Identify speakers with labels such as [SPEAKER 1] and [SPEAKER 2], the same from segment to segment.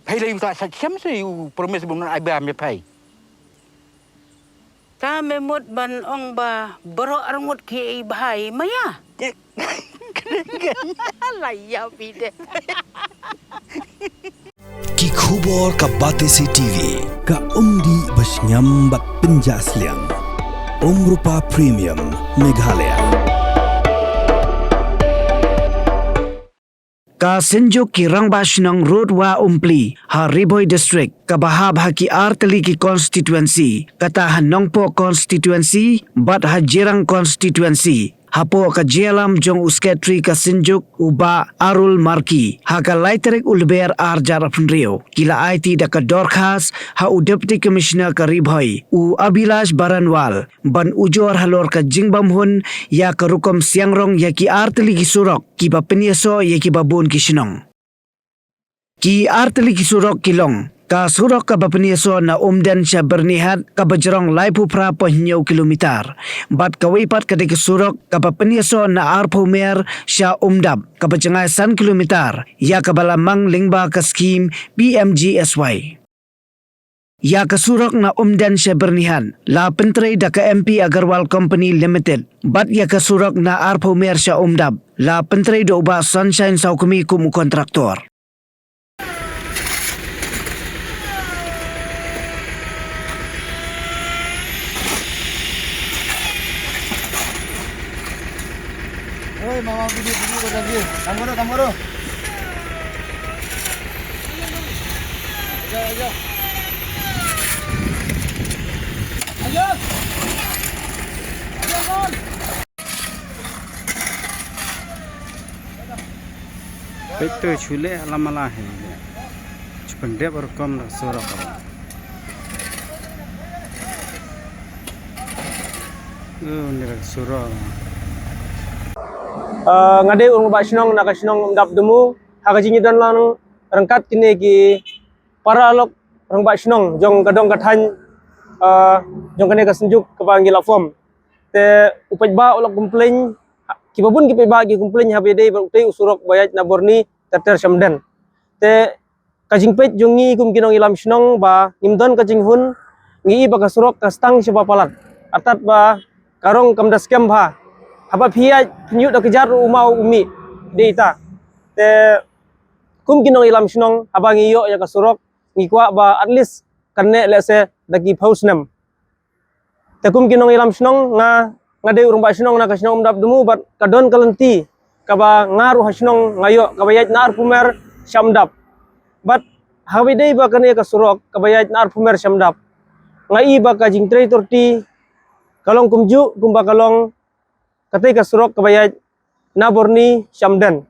[SPEAKER 1] Pai lai tak siam se promes bunan ai ba me pai.
[SPEAKER 2] Ta memut ban ong ba bero arngut ki bahai maya. Laya pide.
[SPEAKER 3] Ki khubor ka Batesi TV ka umdi bas nyambat penjaslian. Rupa Premium Meghalaya. Ka Senjuk ki Rangbashnong Road wa Umpli, ha Riboy District, ka bahab ha ki Arteli ki constituency, kata Hanongpo constituency, bat ha Jirang constituency, hapo ka Jelam jong usketri ka Senjuk uba Arul Marki, ha ka Laiterik Ulber Arjar Rio, kila IT da ka Dorcas, ha u Deputy Commissioner ka Riboy, u Abilash Baranwal, ban ujor halor ka Jingbam Hun, ya ka Rukom Siangrong ya ki Arteli ki Surok, ki ba penyeso ya ki babun ki Sinong. Ki Arteli ki Surok kilong, ka surok ka ba penyeso na umdan siya bernihat ka bajrong laipu pra pohnyaw kilometer. Bat kawipat ka di surok ka ba penyeso na arpo mer siya umdab ka bajangay 1 kilometer, ya ka balamang lingba ka scheme PMGSY. Ya kasurok na umdan siya bernihan, la pentray da ka MP Agarwal Company Limited, bat ya kasurok na arpo mer siya umdab, la pentray do ba Sunshine sa kumi kumu kontraktor.
[SPEAKER 4] Oi, mama budi ko lagi. Tangoro. Ayo.
[SPEAKER 5] Itu chule lama he. Cependek baru kom nak suara kau. Ni suara.
[SPEAKER 6] Ngade urung ba sinong na kasinong dap demu hagajingi dan lang rangkat kini ki para lok rang ba sinong jong kadong kathan jong kane kasenjuk ke panggil form te upaj ba ulok komplain ki babun ki ba ki komplain habe dei ba utei usurok bayat na borni terter samden te kajing pet jongi kum kinong ilam sinong ba nimdon kajing hun ngi ba kasurok kastang siapa palat atat ba karong kamdas kem ba haba phia nyut da kejar umau umi deita te kum kinong ilam sinong haba ngiyo ya kasurok ngikwa ba at least kanne lese dagi pausnem te kum kinong ilam sinong ngade urung ba sinong na kasinong umdap demu bat kadon kalenti kaba ngaru hasinong ngayo kabayat na arpumer syamdap bat hawi dei ba kanne kasurok kabayat na arpumer syamdap ngai ba kajing trei torti kalong kumju kumba kalong katay kasurok kabayat na borni syamdan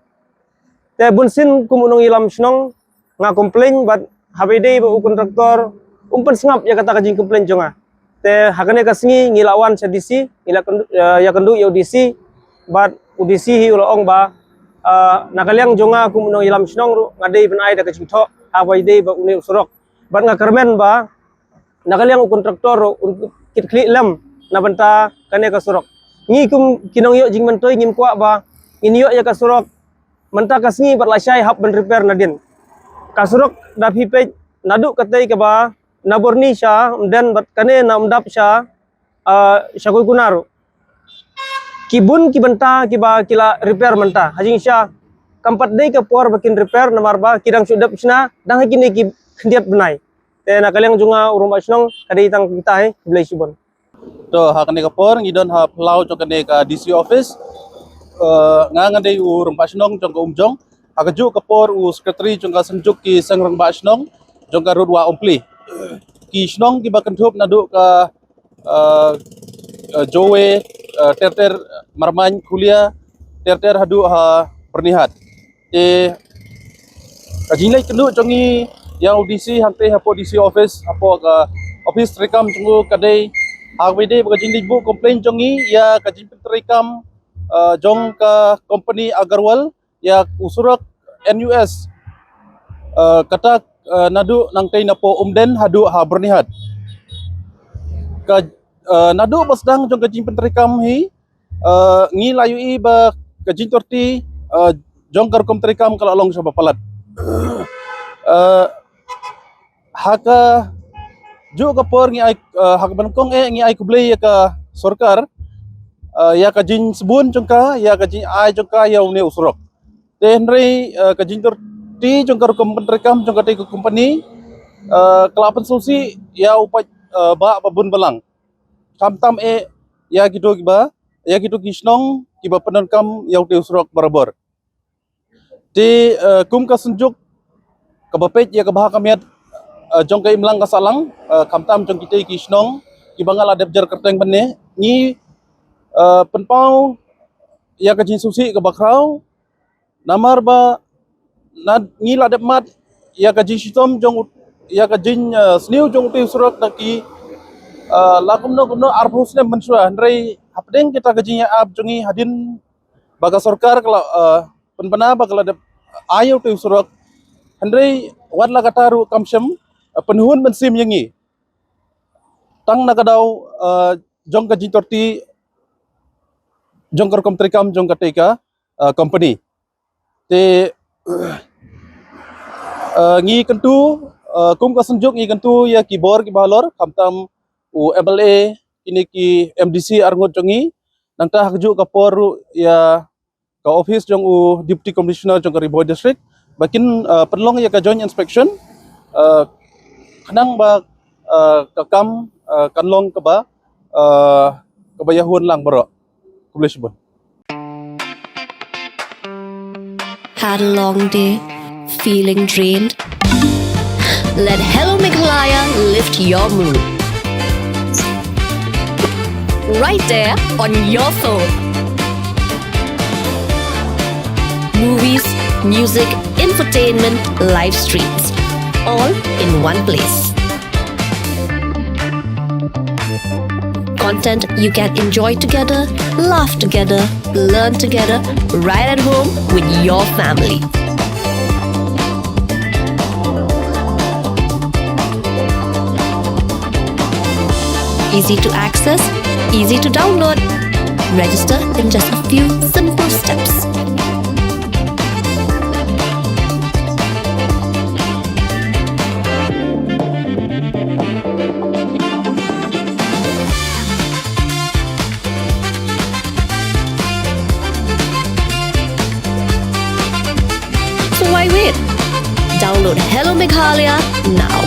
[SPEAKER 6] te bunsin kumunong ilam sinong nga komplain bat habede ba kontraktor umpan sengap ya kata kajing komplain jonga te hakane kasingi ngilawan sa DC ya kendu ya DC bat UDC hi uloong ba nakaliang jonga kumunong ilam sinong ngade benai da kajing tho habede ba uni usurok bat nga kermen ba nakaliang kontraktor kit lam na banta kane kasurok ngi kum kinong yo jing mentoy ngim kwa ba inyo ya kasurok menta kasngi berlasai hab ben repair nadin kasurok dapi pe naduk katay ka ba naborni siya dan bat kane na umdap siya syakoy kunar kibun kibenta kiba kila repair menta hajing siya kampat day ka por bakin repair namar ba kidang sudap sina dang kini ki kendiat benai te nakaliang junga urung basnong kadai tang kita he belai subon
[SPEAKER 7] to hakane kapor ngidon ha plau jong kane ka DC office ngangande u rempasnong jong ka umjong hakaju kapor u secretary jong ka senjuk ki sangrang basnong jong ka rodwa umpli ki snong ki bakanthop nadu ka jowe terter marman kuliah terter hadu ha pernihat te kajinai kendu jongi yang DC hante hapo DC office hapo ka office rekam jong kadai Hagwede bagajing libu komplain jongi ya kajing rekam jong ka company Agarwal ya usurak NUS kata nadu nangkai napo umden hadu ha bernihat ka nadu basdang jong kajing rekam hi ngi layu i ba kajing torti jong karkom rekam kalau long sa bapalat haka juga por ngi ai hak bankong ngi ai kublei ka sarkar ya ka jin sebun jongka ya ka jin ai jongka ya une usrok te henry ka jin tor ti jongka rekam jongka te company kelapan susi ya upai ba babun balang kamtam ya gitu kiba ya gitu kisnong kiba penankam ya te usrok barabar te kum ka sunjuk kabapet ya kabah kamiat jong kai mlang kasalang kamtam jong kita kisnong kibangal adep jar kerteng benne ni penpau ya ka jin susi ka bakrau namar ba na ni ladep mat ya ka jin sitom jong ya ka jin sniu jong te surat daki lakum no arbus ne mensua ndrei hapdeng kita ka jin ab jongi hadin baga sarkar kala penpana baga ladep ayo te surat Henry wadla kataru kamsyam penuhun mensim yangi tang nakadaw jong ka jintorti jong kar komtrikam jong kateka company te ngi kentu kum ka senjuk ngi kentu ya kibor ki balor kamtam u MLA ini ki MDC arngot jongi nangta hakju ka por ya ka office jong u deputy commissioner jong ka Riboy district bakin perlong ya ka joint inspection kanang ba kakam kanlong ka ba kabayahun lang baro kublisbon.
[SPEAKER 8] Had a long day, feeling drained? Let Hello Meghalaya lift your mood. Right there on your phone. Movies, music, infotainment, live streams, all in one place. Content you can enjoy together, laugh together, learn together, right at home with your family. Easy to access, easy to download. Register in just a few simple steps. So why wait? Download Hello Meghalaya now.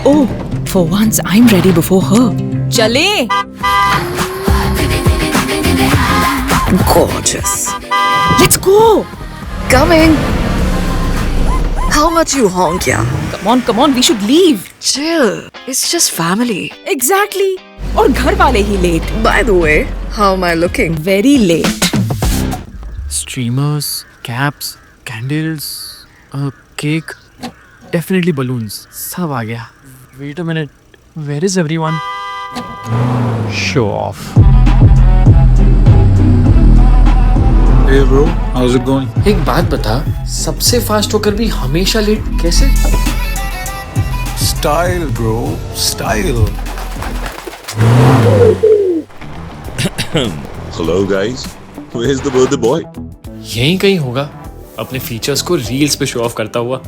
[SPEAKER 9] Oh, for once I'm ready before her. Chale! Gorgeous. Let's go!
[SPEAKER 10] Coming. How much you honk, yeah?
[SPEAKER 9] Come on, we should leave.
[SPEAKER 10] Chill. It's just family.
[SPEAKER 9] Exactly. और घर वाले ही late.
[SPEAKER 10] By the way, how am I looking?
[SPEAKER 9] Very late.
[SPEAKER 11] Streamers, caps, candles, a cake, definitely balloons. सब आ गया. Wait a minute. Where is everyone? Show off.
[SPEAKER 4] Hey bro, how's it going?
[SPEAKER 11] एक बात बता, सबसे फास्ट होकर भी हमेशा लेट कैसे?
[SPEAKER 4] Style bro, style.
[SPEAKER 12] Hello guys, where's the birthday boy?
[SPEAKER 11] यहीं कहीं होगा, अपने फीचर्स को रील्स पे शो ऑफ करता हुआ.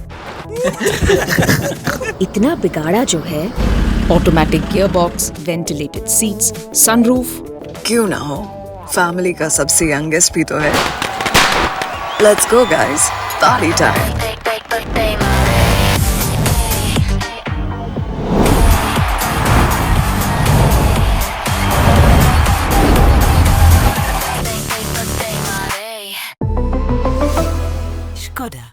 [SPEAKER 9] इतना बिगाड़ा जो है. Automatic gearbox, ventilated seats, sunroof.
[SPEAKER 10] क्यों ना हो? Family का सबसे youngest भी तो है. Let's go guys, party time.
[SPEAKER 9] Skoda.